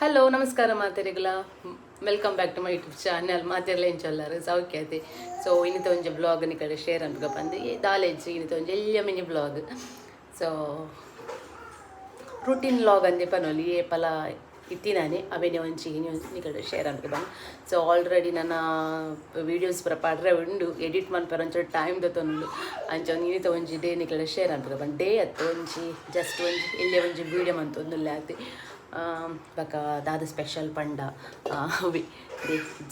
Hello ನಮಸ್ಕಾರ ಮಾತೆರೆಗಳ welcome back to my YouTube channel ಮಾತೆರ್ಲ ಎಂಚೊಲ್ಲಾರು ಸೌಖ್ಯತೆ ಸೊ ಇನ್ನಿತ ಒಂಜಿ ಬ್ಲಾಗ್ ನಿ ಕಡೆ ಶೇರ್ ಅನ್ಕ ಬಂದು ದಾಲೆಜ್ಜಿ ಇನ್ನಿತ ಒಂಜಿ ಎಲ್ಲಿಯ mini blog so routine blog ಅಂದೆ ಪನೊಲಿ ಏಪಲ ಇತ್ತಿನಾನೆ ಅವೇನೆ ಒಂಚಿ ನಿ ಕಡೆ ಶೇರ್ ಅನ್ಕ ಬಂದು ಸೊ ಆಲ್ರೆಡಿ ನನ್ನ ವೀಡಿಯೋಸ್ ಪೂರ ಪಾಡ್ರೆ ಉಂಡು ಎಡಿಟ್ ಮನ್ಪರ ಒಂಚೂರು ಟೈಮ್ ದೊತ್ತೊಂದು ಅಂಚ ಇನ್ನಿತ ಒಂಜಿ ಡೇ ನಿ ಕಡೆ ಶೇರ್ ಅನ್ಕ ಬಂದು ಡೇ ಅತ್ತು ಒಂಜಿ ಜಸ್ಟ್ ಒಂಜಿ ಎಲ್ಲಿಯ ಒಂಜಿ ವೀಡಿಯೋ ಮಂತ್ ಒಂದುಲ್ಲೆ ಆತಿ ಬಕ ದಾದ ಸ್ಪೆಷಲ್ ಪಂಡ ಅವಿ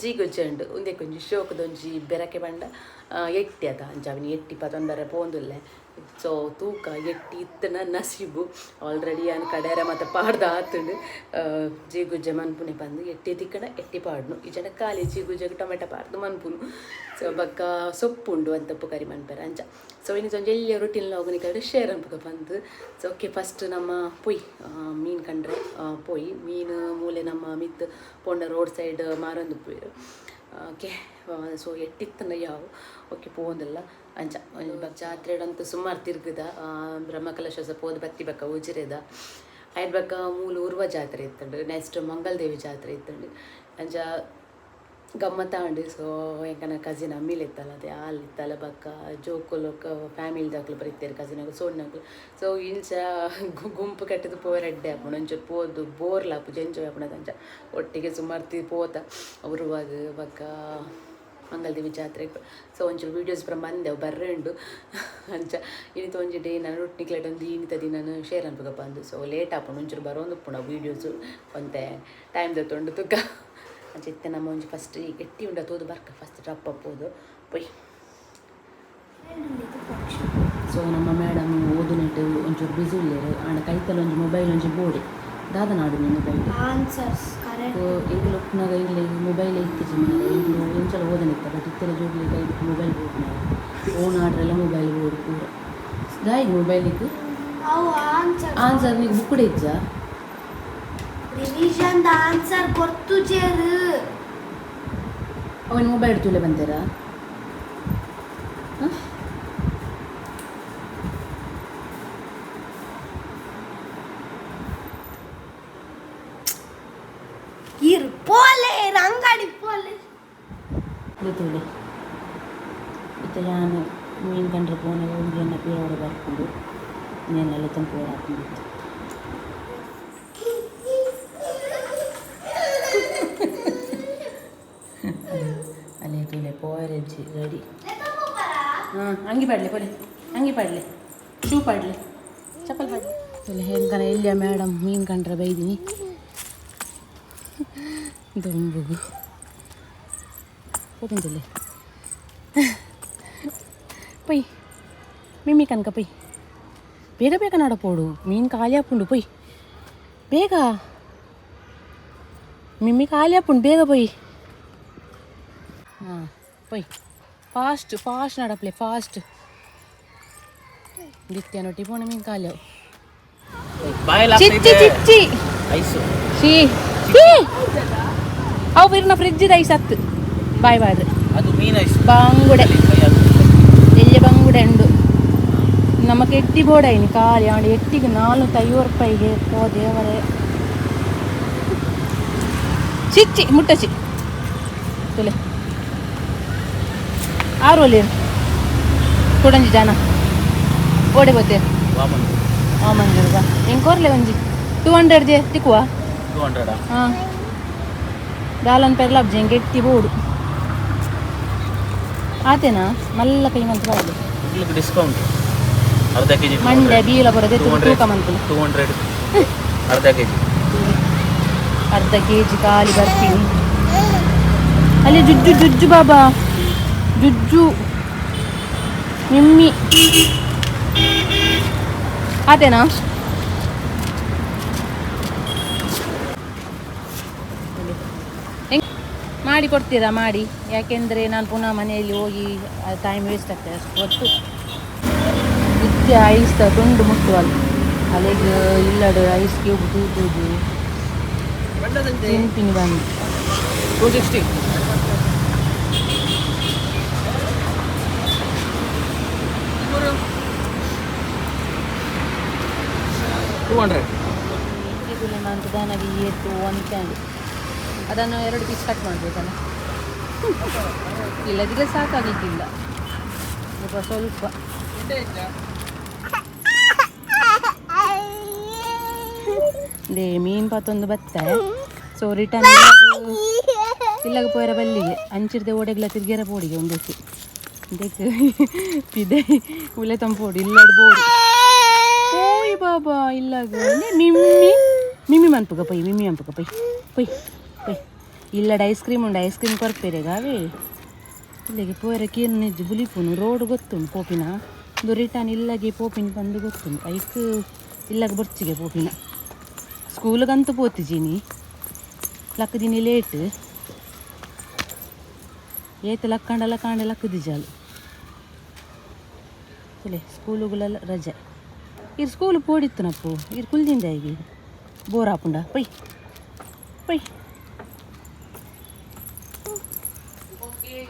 ಜೀಗೊಜ್ಜೆ ಉಂಡು ಉಂದೆ ಕೊಂಚ ಶೋಕದೊಂಜಿ ಬೆರಕೆ ಪಂಡ ಎಟ್ಟಿ ಅದ ಅಂಚಾವಿನ ಎಟ್ಟಿ ಪತೊಂದರ ಪೋಂದುಲ್ಲೆ ಸೊ ತೂಕ ಎಟ್ಟಿ ಇತ್ತನ ನಸೀಬು ಆಲ್ರೆಡಿ ಅನ್ ಕಡೆಯರ ಮತ್ತು ಪಾಡ್ದ ಆತುಂಡು ಜೀಗುಜ್ಜೆ ಮನ್ಪುನೆ ಬಂದು ಎಟ್ಟಿ ತಿಕ್ಕಡ ಎಟ್ಟಿ ಪಾಡ್ನು ಈ ಜನ ಖಾಲಿ ಜೀಗುಜ್ಜೆಗೆ ಟೊಮೆಟೊ ಪಾಡ್ದು ಮನ್ಪುನು ಸೊ ಬಕ್ಕ ಸೊಪ್ಪು ಉಂಡು ಅಂತಪ್ಪು ಕರಿ ಮನ್ಪೆರ ಅಂಚ ಸೊ ಇನ್ನು ಒಂಜಿ ಎಲ್ಲಿಯ ರೊಟೀನ್ ಲಾಗನಿ ಕಡೆ ಶೇರ್ ಅನ್ಪಕ ಬಂದು ಸೊ ಓಕೆ ಫಸ್ಟ್ ನಮ್ಮ ಪೊಯ್ ಮೀನು ಕಂಡ್ರೆ ಪೊಯ್ ಮೀನು ಮೂಲೆ ನಮ್ಮ ಮಿತ್ ಪೊಂಡ ರೋಡ್ ಸೈಡ್ ಮಾರೊಂದು ಪೋಯ್ರು ಓಕೆ ಸೊ ಎಟ್ಟಿತ್ತನ ಯಾವು ಓಕೆ ಪೋಂದಿಲ್ಲ ಅಂಚ ಜಾತ್ರೆಡಂತೂ ಸುಮಾರು ತಿರ್ಗದ ಬ್ರಹ್ಮಕಲಶ ಪೋದು ಬತ್ತಿ ಬಕ್ಕ ಉಜಿರೆದ ಆಯ್ತು ಬಕ್ಕ ಮೂಲ ಉರ್ವ ಜಾತ್ರೆ ಇತ್ತಂಡು ನೆಕ್ಸ್ಟ್ ಮಂಗಲದೇವಿ ಜಾತ್ರೆ ಇತ್ತಂಡು ಅಂಚ ಗಮ್ಮತ್ತ ಉಂಡು ಸೊ ಎಂಕನ ಕಸಿನ್ ಅಮ್ಮಿಲ್ ಇತ್ತಲ್ಲ ಅದೇ ಅಲ್ಲಿ ಇತ್ತಲ್ಲ ಬಕ್ಕ ಜೋಕುಲೊಕ್ಕ ಫ್ಯಾಮಿಲಿದಾಗ್ಲು ಬರೀತಾರೆ ಕಸಿನಾಗಲು ಸೋಣ್ಣಾಗಲು ಸೊ ಇಂಚ ಗುಂಪು ಕಟ್ಟಿದ್ದು ಪೋರೆಡ್ಡೆ ಹಾಪುಣ ಒಂಚೂರು ಪೋದು ಬೋರ್ಲಾಪು ಜೆಂಜಾಯ್ ಹಾಪುಣದ ಅಂಚ ಒಟ್ಟಿಗೆ ಸುಮಾರು ಪೋತ ಉರುವಾಗ ಬಕ್ಕ ಮಂಗಲದೇವಿ ಜಾತ್ರೆಗೆ ಸೊ ಒಂಚೂರು ವೀಡಿಯೋಸ್ ಪೂರ ಬಂದೆವು ಬರ್ರೆ ಉಂಡು ಅಂಚ ಇನ್ನಿತ ಒಂಜಿ ಡೇ ನಾನು ರೊಟ್ಟಿಕ್ಲೆಟ್ ಒಂದು ಇನ್ನಿತ ದಿನ ಶೇರ್ ಅನ್ಬೇಕಪ್ಪ ಅಂದು ಸೊ ಲೇಟ್ ಹಾಪುಣ ಒಂಚೂರು ಬರೋದು ಪುಣ ವೀಡಿಯೋಸು ಒಂತೆ ಟೈಮ್ ದೊತ್ತೊಂಡು ತುಕ್ಕ ಅಂಚೆ ನಮ್ಮ ಒಂಜಿ ಫಸ್ಟ್ ಎಟ್ಟಿ ಉಂಡ ತೋದು ಬರ್ಕ ಫಸ್ಟ್ ಡ್ರಾಪ್ ಅಪ್ಪೋದು ಪೊಯ್ ಸೊ ನಮ್ಮ ಮೇಡಮ್ ಓದು ನೆಟ್ಟು ಒಂಚೂರು ಬಿಸಿ ಉಳ್ಳೇರು ಆಂಡ ಕೈತಲ್ಲ ಒಂಜಿ ಮೊಬೈಲ್ ಒಂಜಿ ಬೋಡಿ ದಾದ ನಾಡು ಮೊಬೈಲ್ ಈಗಲೂ ಉಪ್ಪನಾಗ ಇಲ್ಲಿ ಮೊಬೈಲ್ ಇತ್ತಿಜಿ ಮೇಲೆ ಈಗಲೂ ಎಂಚಲ ಓದನಿತ್ತ ಬಟ್ ಇತ್ತೆಲ್ಲ ಜೋಡ್ಲಿ ಕೈ ಮೊಬೈಲ್ ಬೋಡ್ ಓನ್ ಆಡ್ರೆಲ್ಲ ಮೊಬೈಲ್ ಬೋಡ್ ಪೂರ ದಾಯಿಗೆ ಮೊಬೈಲಿಗೆ ಆನ್ಸರ್ ನೀವು ಬುಕ್ಕಡೆ ಇಜ್ಜಾ ರಿವಿಷನ್ ಆನ್ಸರ್ ಗೊತ್ತು ಜೇರು ಅವನ ಮೊಬೈಲ್ ತುಲೆ ಬಂತೀರಾ ಇರ್ ಪೋಲೆ ರಂಗಡಿ ಪೋಲೆ ತುಲೆ ಇತ್ತ ನಾನು ಮೀನು ಕಂಡ್ರೆ ಫೋನ್ ಒಂದು ಪೇರವರೆ ಬರ್ಕೊಂಡು ಇನ್ನೇನೆಲ್ಲ ತಂಪು ಹಾಕೊಂಡಿತ್ತು ಅಲ್ಲೇ ತುಲೆ ಪೋರೆಜ್ಜಿ ರೆಡಿ ಹಾಂ ಅಂಗಿ ಪಾಡ್ಲೆ ಪೊಲೆ ಅಂಗಿ ಪಾಡ್ಲೆ ಶೂ ಪಾಡ್ಲೆ ಚಪ್ಪಲ್ ಪಾಡ್ಲೆ ತುಲೆ ಹೆಂಗನ ಎಲ್ಲಿಯ ಮೇಡಮ್ ಮೀನು ಕಂಡ್ರೆ ಬೈದಿನಿ ದೊಂಬುಗು ಹೋಗಿಂದಿಲ್ಲ ಪೊಯ್ ಮಿಮ್ಮಿ ಕನಕ ಪೊಯ್ ಬೇಗ ಬೇಗ ನಡಪೋಡು ಮೀನು ಖಾಲಿ ಹಾಪುಂಡು ಪೊಯ್ ಬೇಗ ಮಿಮ್ಮಿ ಖಾಲಿ ಹಾಪುಂಡು ಬೇಗ ಪೊಯ್ ಹಾಂ ಪೊಯ್ ಫಾಸ್ಟ್ ಫಾಸ್ಟ್ ನಡಪ್ಲೆ ಫಾಸ್ಟ್ ನಿತ್ಯ ನೊಟ್ಟಿ ಪೋಣ ಮೀನು ಖಾಲಿ ಅವು ಚಿಚ್ಚಿ ಚಿಚ್ಚಿ ಶೀ ಅವು ಬಿರ್ನ ಫ್ರಿಜ್ಜಿದ ಐಸ್ ಹತ್ತು ಬಾಯ್ ಬಾಯ್ದು ಅದು ಮೀನು ಐಸ್ ಬಾಂಗುಡೆ ಎಲ್ಲಿ ಬಂಗುಡೆ ಉಂಡು ನಮಗೆ ಎಟ್ಟಿ ಬೋಡಾಯಿನಿ ಖಾಲಿ ಆಂಡ ಎಟ್ಟಿಗೆ 450 ರೂಪಾಯಿಗೆ ಓ ದೇವರೇ ಚಿಚ್ಚಿ ಮುಟ್ಟಚಿ ತುಲೆ ಆರು ಅಲ್ಲಿ ಕೊಡಂಜಿ ಜನ ಓಡೆ ಬತ್ತೇರು ಮಂಜುರ್ಗ ಹೆಂಗೆ ಕೋರ್ಲೆ ಒಂಜಿ 200 ಜೆ ತಿಕ್ಕುವ 200 ಹಾಂ ದಾಲನ್ ಪೆರ್ಲಾಬ್ ಜಂಗೆ ಎಟ್ಟಿ ಬೋಡು ಆತೇನಾ ಮಲ್ಲ ಕೈ ಮಂತ್ರ ಬಾಯ್ಲಿ ಡಿಸ್ಕೌಂಟ್ ಅರ್ಧ ಕೆಜಿ ಮಂಡ್ಯ ಬೀಲ ಬರೋದೆ ತೂಕ ಮಂತ್ಲಿ 200 ಅರ್ಧ ಕೆಜಿ ಅರ್ಧ ಕೆಜಿ ಖಾಲಿ ಬರ್ತೀನಿ ಅಲ್ಲಿ ಜುಜ್ಜು ಜುಜ್ಜು ಬಾಬಾ ಜುಜ್ಜು ನಿಮ್ಮಿ ಆತೇನಾ ಮಾಡಿ ಕೊಡ್ತೀರಾ ಮಾಡಿ ಯಾಕೆಂದರೆ ನಾನು ಪುನಃ ಮನೆಯಲ್ಲಿ ಹೋಗಿ ಟೈಮ್ ವೇಸ್ಟ್ ಆಗ್ತದೆ ಅಷ್ಟು ಹೊತ್ತು ನಿತ್ಯ ಐಸ್ ತುಂಡು ಮುಟ್ಟುವಲ್ಲ ಅಲ್ಲಿಗೆ ಇಲ್ಲಡು ಐಸ್ ಕ್ಯೂಬ್ ತೂಗುದು ತಿಂತೀನಿ ಬಂದು 260 200 ಅಂತ ನನಗೆ ಏತು ಅಂತೇಳಿ ಅದನ್ನು 2 ಪೀಸ್ ಕಟ್ ಮಾಡಬೇಕಲ್ಲ. ಇಲ್ಲದಿದ್ರೆ ಸಾಕಾಗಲಿಕ್ಕಿಲ್ಲ ಸ್ವಲ್ಪ ದೇ ಮೀನು ಪಾತೊಂದು ಬತ್ತೆ. ಸೊ ರಿಟರ್ನ್ ಇಲ್ಲಾಗ ಪೋಯರ ಬಲ್ಲಿಗೆ ಅಂಚಿರ್ದೆ ಓಡೆಗ್ಲ ತಿರ್ಗೇರ ಪೋಡಿಗೆ ಒಂದಕ್ಕೆ ಇದಕ್ಕೆ ಪಿದೆ ಉಲೆ ತಂಪೋಡು ಇಲ್ಲಡ್ ಬೋಡು ಓಯ್ ಬಾಬಾ ಇಲ್ಲಾಗ ಮಿಮ್ಮಿ ಮನ್ಪುಗ ಪೈ ಮಿಮ್ಮಿ ಮನ್ಪುಗ ಪೈ ಪೈ ಪೈ ಇಲ್ಲಡ ಐಸ್ ಕ್ರೀಮ್ ಉಂಡು ಐಸ್ ಕ್ರೀಮ್ ಕೊರ್ಪೇರೆಗಾವೇ ಇಲ್ಲಿಗೆ ಪೋಯರ ಕೀರ್ನ ನಿಜ್ಜು ಬುಲಿಪುನು ರೋಡ್ ಗೊತ್ತುಂಡು ಪೋಪಿನ ಒಂದು ರಿಟರ್ನ್ ಇಲ್ಲಗೆ ಪೋಪಿನ ಬಂದು ಗೊತ್ತುಂಡು ಐಕ್ ಇಲ್ಲಾಗ ಬರ್ಚಿಗೆ ಪೋಪಿನ ಸ್ಕೂಲ್ಗಂತೂ ಪೋತಿಜೀನಿ ಲಕ್ಕದಿನಿ ಲೇಟ್ ಏತು ಲಕ್ಕಂಡ ಲಕ್ಕದಿಜಾಲು ಸಲೆ ಸ್ಕೂಲುಗಳೆಲ್ಲ ರಜೆ ಇರ್ ಸ್ಕೂಲ್ ಪೋಡಿತ್ತು ನಪ್ಪು ಇರ್ ಕುಲ್ದಿಂದ ಈಗ ಬೋರ್ ಹಾಪುಂಡ ಪೈ ಪೈ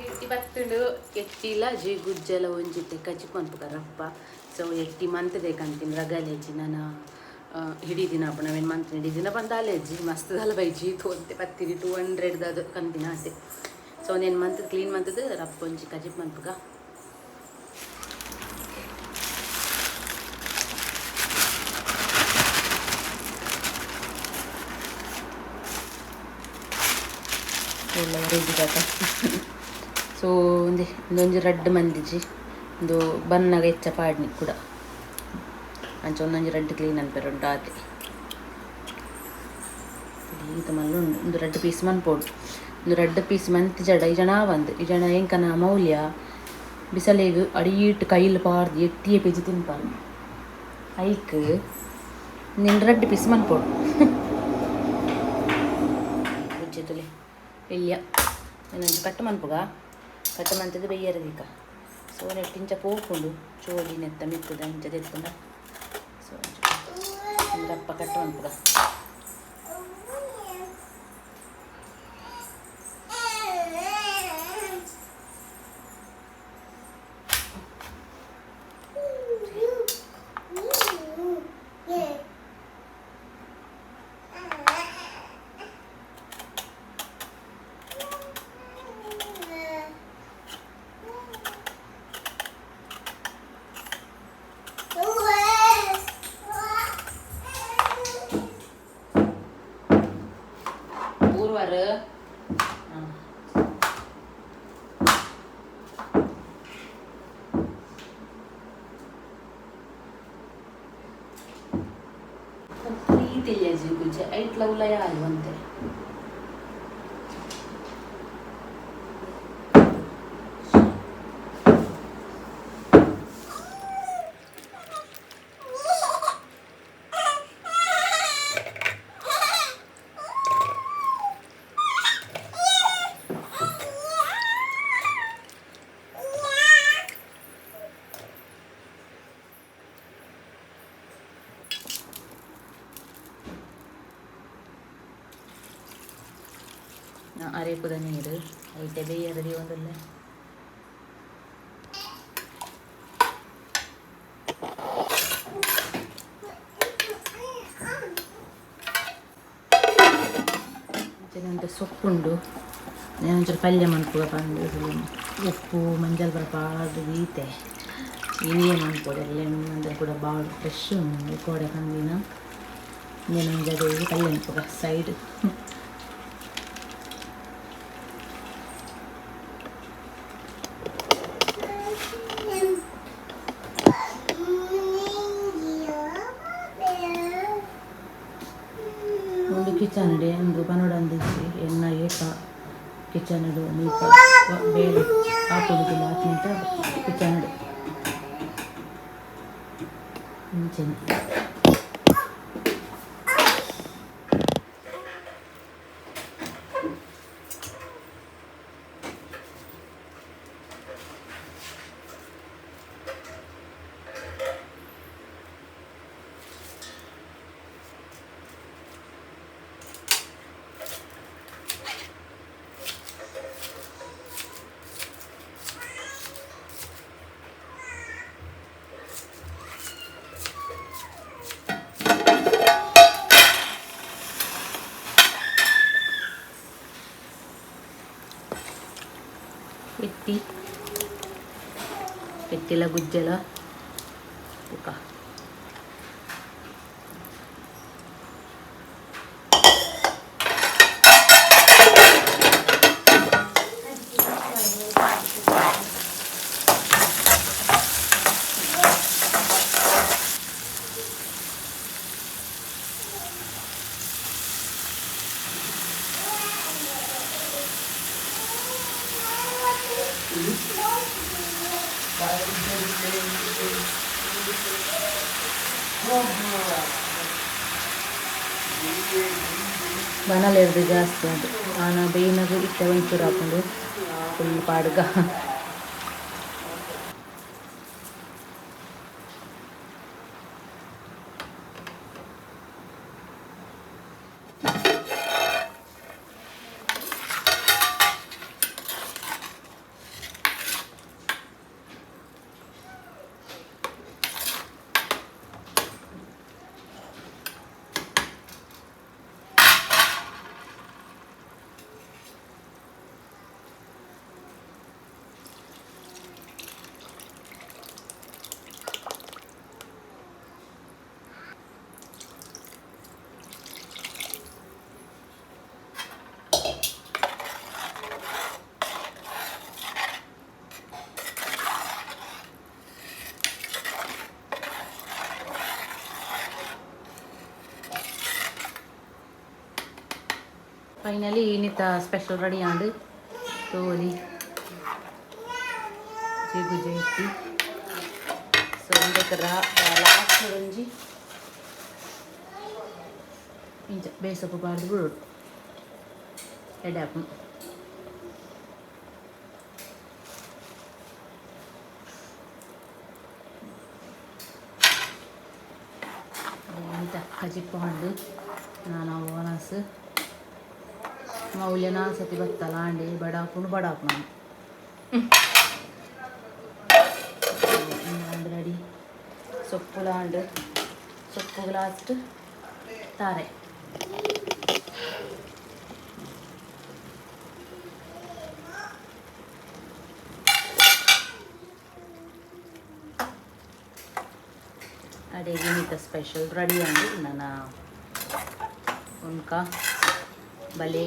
ಎಟ್ಟಿ ಬತ್ತುಂಡು ಎಟ್ಟಿಲ ಜಿ ಗುಜ್ಜಲ ಒಂಜಿತ್ತೆ ಕಚ್ಚಿ ಪಂಪುಕರಪ್ಪ. ಸೊ ಎಟ್ಟಿ ಮಂತದೆ ಕಂತೀನಿ ರಗಲೇಜಿ ನಾನು ಹಿಡಿ ದಿನ ಅಪ್ಪ ನಾವೇನು ಮಂತ್ ಹಿಡಿ ದಿನ ಬಂದ ಅಲೆಜ್ಜಿ ಮಸ್ತ್ ಅಲ್ಲ ಬೈಜಿ ತೋಂತೆ ಪತ್ತಿರಿ 200 ಅದು ಕಂತಿನ ಆಸೆ. ಸೊ నేను ಮಂತ್ ಕ್ಲೀನ್ ಮಂತದ್ದು ರಪ್ಪ ಒಂಜಿ ಕಜಿಪ್ ಮಂಪುಗ ಎಲ್ಲ ರೆಡಿದಾತ. ಸೊ ಒಂದೊಂಜಿ ರಡ್ಡು ಮಂದಿಜಿ ಒಂದು ಬನ್ನಾಗ ಹೆಚ್ಚ ಪಾಡ್ನಿ ಕೂಡ ಅಂಚ ಒಂದೊಂಜಿ ರಡ್ಡು ಕ್ಲೀನ್ ಅನ್ಪೇರುಂಟು ಆತೆ ಈತ ಮಲ್ಲ ಉಂಡು ಒಂದು 2 ಪೀಸ್ ಮನ್ಪೋಡು ಒಂದು 2 ಪೀಸ್ ಮಂತಿ ಜಡ ಈ ಜನ ಬಂದು ಈ ಜನ ಎಂಕನ ಮೌಲ್ಯ ಬಿಸಲೇಗು ಅಡಿಯಿಟ್ಟು ಕೈಲು ಪಾರ್ದು ಎಟ್ಟಿಯ ಪೇಜಿ ತಿನ್ಪಾನು ಐಕ್ ನೀನು 2 ಪೀಸ್ ಮನ್ಪೋಡು ಉಜ್ಜೆತುಲೆ ಬೆಯ್ಯ ಏನಂತ ಕಟ್ಟು ಮನ್ಪುಗ ಕಟ್ಟು ಮಂತದ್ದು ಬೆಯ್ಯರದೀಕ. ಸೊ ನೆಟ್ಟಿಂಚ ಪೋಪುಂಡು ಚೋಡಿ ನೆತ್ತ ಮಿತ್ತದ ಇಂಚ ತೆತ್ತುಂಡ. ಸೊ ಅಂದ್ರಪ್ಪ ಕಟ್ಟು ಮನ್ಪುಗ ಊರ್ವಾರ ತಿಳಿಯಜಿ ಗುಜ್ಜೆ ಐಟ್ಲ ಉಲಯ ಆಲ್ವಂತೆ ಅರೆಪುದ ನೀರು ಐತೆ ಬೇಯರದಿ ಒಂದಲ್ಲ ಜನಂತ ಸೊಪ್ಪುಂಡು ಒಂಚೂರು ಪಲ್ಯ ಮನ್ಪುಗ ಬಂದು ಉಪ್ಪು ಮಂಜಲ್ ಬರ ಪಾಡು ಈತೆ ಇನಿಯೇ ಮನ್ಪುಡು ಎಲ್ಲ ಅಂದರೆ ಕೂಡ ಬಾಳು ಫ್ರೆಶ್ ಉಂಡು ಕೋಡೆ ಕಂದಿನ ನೆನಂಜದೇವಿ ಪಲ್ಯ ಮನ್ಪುಗ ಸೈಡ್ ಕಿಚನ್ ಡೇ ಒಂದು ಪನೋಡ ಅಂದಿಸಿ ಎಣ್ಣ ಏಕ ಕಿಚನ್ ಡು ನೀಪ ಬೇರೆ ಹಾಕೋದಿಲ್ಲ ಹಾಕಿಂತ ಕಿಚನ್ ಡು ಮುಂಚೆನೆ పెట్టిల గుజ్జల ఒక ಬನಲೆರ್ದು ಜಾಸ್ತಿ ಅದು ನಾನು ಬೇಯಿನಾಗ ಇಟ್ಟೆ ಒಂಚೂರು ಹಾಕೊಂಡು ಫುಲ್ ಪಾಡ್ಗ ಫೈನಲಿ ಇನ್ನಿತ ಸ್ಪೆಷಲ್ ರೆಡಿ ಆಂಡು ತೋಲಿ ಜಿಗುಜೆ ಇಟ್ಟು ಸೊ ಇದಕ್ಕೆ ಲಾಸ್ಟ್ ಒಂಜಿ ಇಂಚ ಬೇಸಪ್ಪು ಬಾರ್ದು ಬಿಡೋಡು ಎಡ್ಯಾಪು ಇಂತ ಕಜಿಪ್ಪು ನಾನು ಓನಸ್ ಮೌಲ್ಯ ನಾಲ್ಕು ಸತಿ ಬತ್ತಲ್ಲ ಅಂಡಿ ಬಡಾಪುನು ಬಡಾಪು ನಾನು ರೆಡಿ ಸೊಪ್ಪುಲ ಅಂಡು ಸೊಪ್ಪು ಲಾಸ್ಟ್ ತಾರೆ ಅದೇ ಇನ್ನಿತ ಸ್ಪೆಷಲ್ ರೆಡಿ ಅಂಡು ನನ್ನ ಉನ್ಕ ಬಲೆ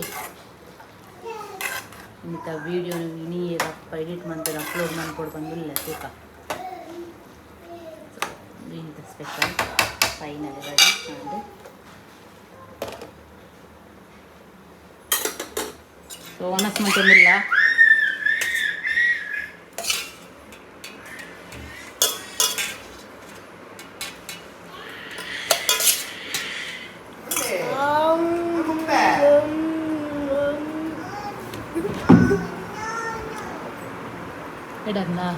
ಇಂಥ ವೀಡಿಯೋ ನೀರಪ್ಪ ಎಡಿಟ್ ಮಾಡ್ತಾರೆ ಅಪ್ಲೋಡ್ ಮಾಡ್ಕೊಡು ಬಂದಿಲ್ಲ ತೂಕ ಇಂಥ ಸ್ಪೆಷಲ್ ಫೈನಲ್ ರೆಡಿ ಮಾಡಿ ಸೊ ಒನಸ್ ಮಂತಿಲ್ಲ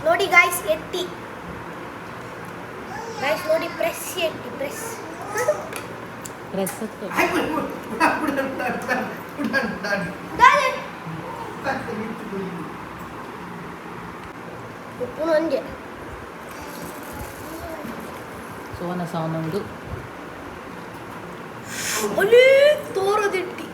ನೋಡಿ ಗಾಯ್ಸ್ ಎಟ್ಟಿ ಗಾಯ್ಸ್ ನೋಡಿ ಪ್ರೆಸ್ ಎಟ್ಟಿ ಪ್ರೆಸ್ ಉಪ್ಪು ಒಂದೇ ಸೋನ ಸಾವನೊಂದು ಅಲ್ಲಿ ತೋರದಿಟ್ಟಿ